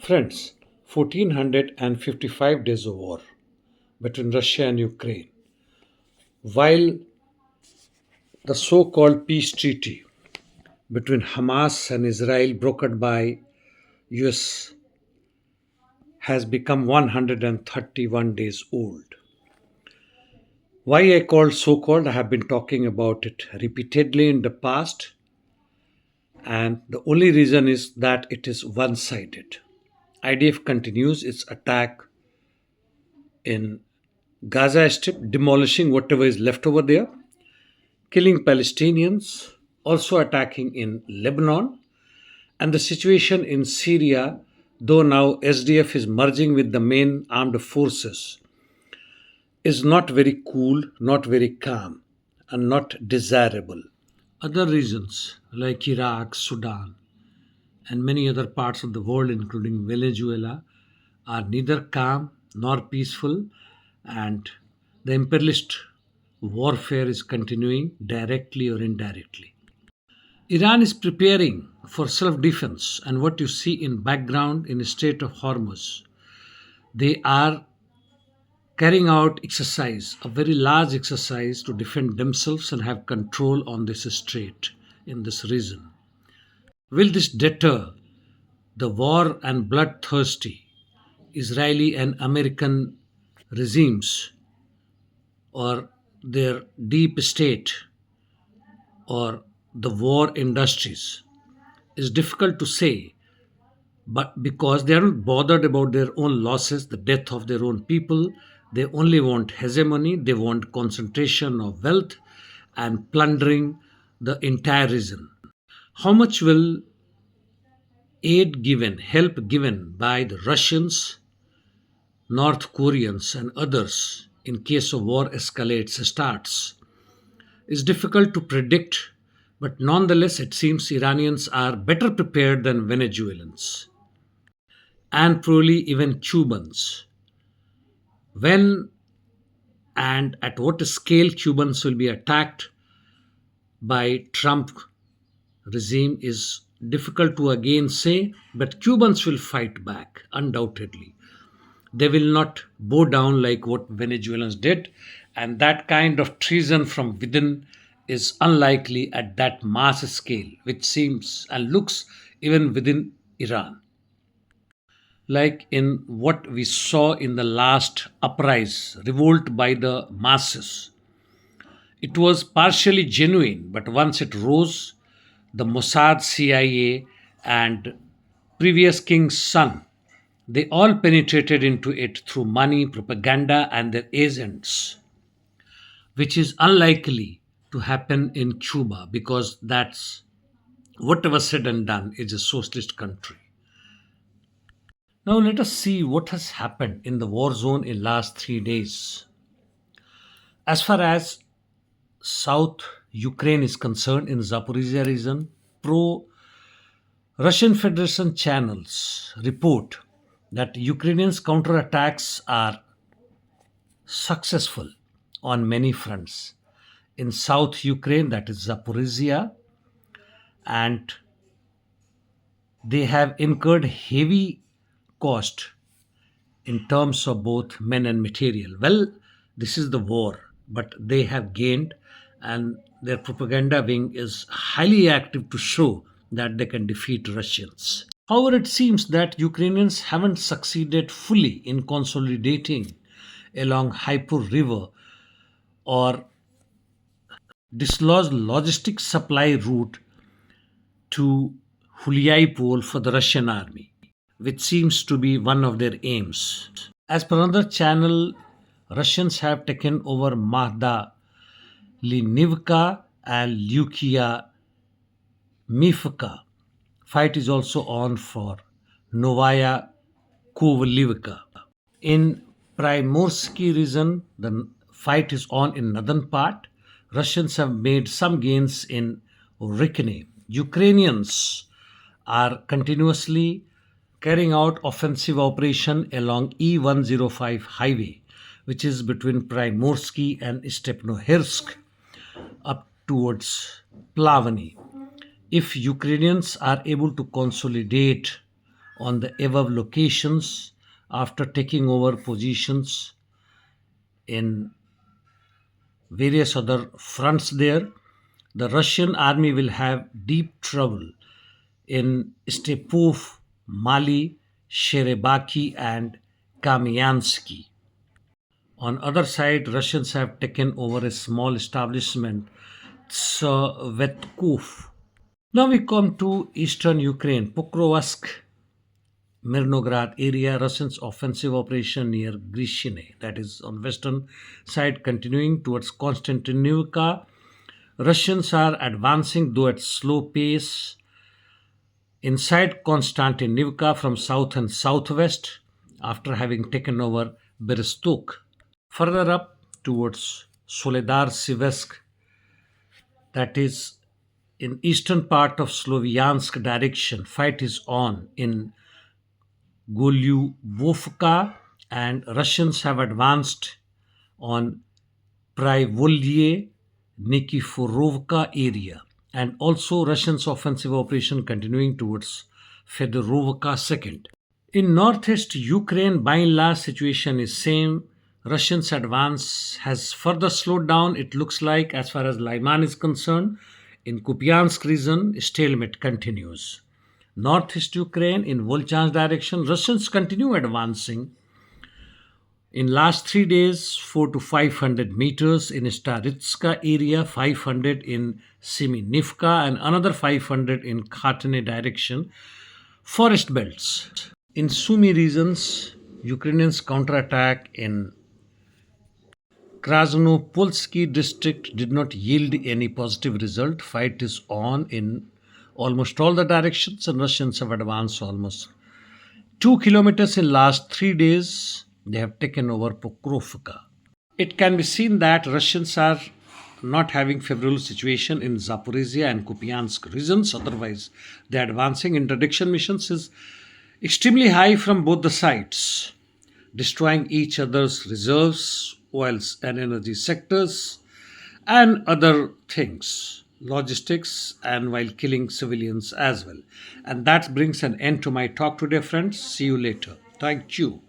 Friends, 1455 days of war between Russia and Ukraine. While the so called peace treaty between Hamas and Israel, brokered by US, has become 131 days old. Why I called so called? I have been talking about it repeatedly in the past, and the only reason is that it is one sided. IDF continues its attack in Gaza Strip, demolishing whatever is left over there, killing Palestinians, also attacking in Lebanon, and the situation in Syria, though now SDF is merging with the main armed forces, is not very cool, not very calm, and not desirable. Other regions like Iraq, Sudan, and many other parts of the world, including Venezuela, are neither calm nor peaceful, and the imperialist warfare is continuing directly or indirectly. Iran is preparing for self-defense, and what you see in background in the Strait of Hormuz, they are carrying out exercise, a very large exercise to defend themselves and have control on this strait in this region. Will this deter the war and bloodthirsty Israeli and American regimes, or their deep state, or the war industries? Is difficult to say, but because they are not bothered about their own losses, the death of their own people, they only want hegemony, they want concentration of wealth and plundering the entire region. How much will aid given, help given by the Russians, North Koreans, and others in case of war escalates, starts, is difficult to predict, but nonetheless, it seems Iranians are better prepared than Venezuelans and probably even Cubans. When and at what scale Cubans will be attacked by Trump regime is difficult to again say, but Cubans will fight back undoubtedly. They will not bow down like what Venezuelans did, and that kind of treason from within is unlikely at that mass scale, which seems and looks even within Iran. Like in what we saw in the last uprise, revolt by the masses. It was partially genuine, but once it rose, the Mossad, CIA, and previous king's son, they all penetrated into it through money, propaganda, and their agents, which is unlikely to happen in Cuba because that's whatever said and done is a socialist country. Now let us see what has happened in the war zone in last 3 days. As far as South Ukraine is concerned, in Zaporozhye region, pro Russian Federation channels report that Ukrainians' counterattacks are successful on many fronts. In South Ukraine, that is Zaporozhye, and they have incurred heavy cost in terms of both men and material. Well, this is the war, but they have gained, and their propaganda wing is highly active to show that they can defeat Russians. However, it seems that Ukrainians haven't succeeded fully in consolidating along Hyper River or dislodge logistic supply route to Huliaipol for the Russian army, which seems to be one of their aims. As per another channel, Russians have taken over Mahda, Linivka, and Lukia Mifka. Fight is also on for Novaya Kovalivka. In Primorsky region, the fight is on in northern part. Russians have made some gains in Rykne. Ukrainians are continuously carrying out offensive operation along E105 highway, which is between Primorsky and Stepnohirsk up towards Plavany. If Ukrainians are able to consolidate on the above locations after taking over positions in various other fronts there. The Russian army will have deep trouble in Stepov, Mali, Sherebaki, and Kamiansky. On other side, Russians have taken over a small establishment, Tsevetkov. Now we come to eastern Ukraine, Pokrovsk, Mirnograd area, Russians' offensive operation near Grishine, that is on western side, continuing towards Konstantinivka. Russians are advancing, though at slow pace, inside Konstantinivka from south and southwest after having taken over Berestokh. Further up towards Soledar Siversk, that is in eastern part of Sloviansk direction, fight is on in Golyubovka, and Russians have advanced on Privolye, Nikiforovka area, and also Russians' offensive operation continuing towards Fedorovka second. In northeast Ukraine, by and large, situation is same. Russians' advance has further slowed down. It looks like, as far as Lyman is concerned, in Kupiansk region, stalemate continues. Northeast Ukraine, in Volchansk direction, Russians continue advancing. In last 3 days, 4 to 500 meters in Staritska area, 500 in Seminivka, and another 500 in Khatane direction, forest belts. In Sumy regions, Ukrainians counterattack in Krasnopolsky district did not yield any positive result. Fight is on in almost all the directions, and Russians have advanced almost 2 kilometers in last 3 days. They have taken over Pokrovka. It can be seen that Russians are not having favorable situation in Zaporozhye and Kupiansk regions. Otherwise, the advancing interdiction missions is extremely high from both the sides, destroying each other's reserves, oils and energy sectors, and other things, logistics, and while killing civilians as well. And that brings an end to my talk today, friends. See you later. Thank you.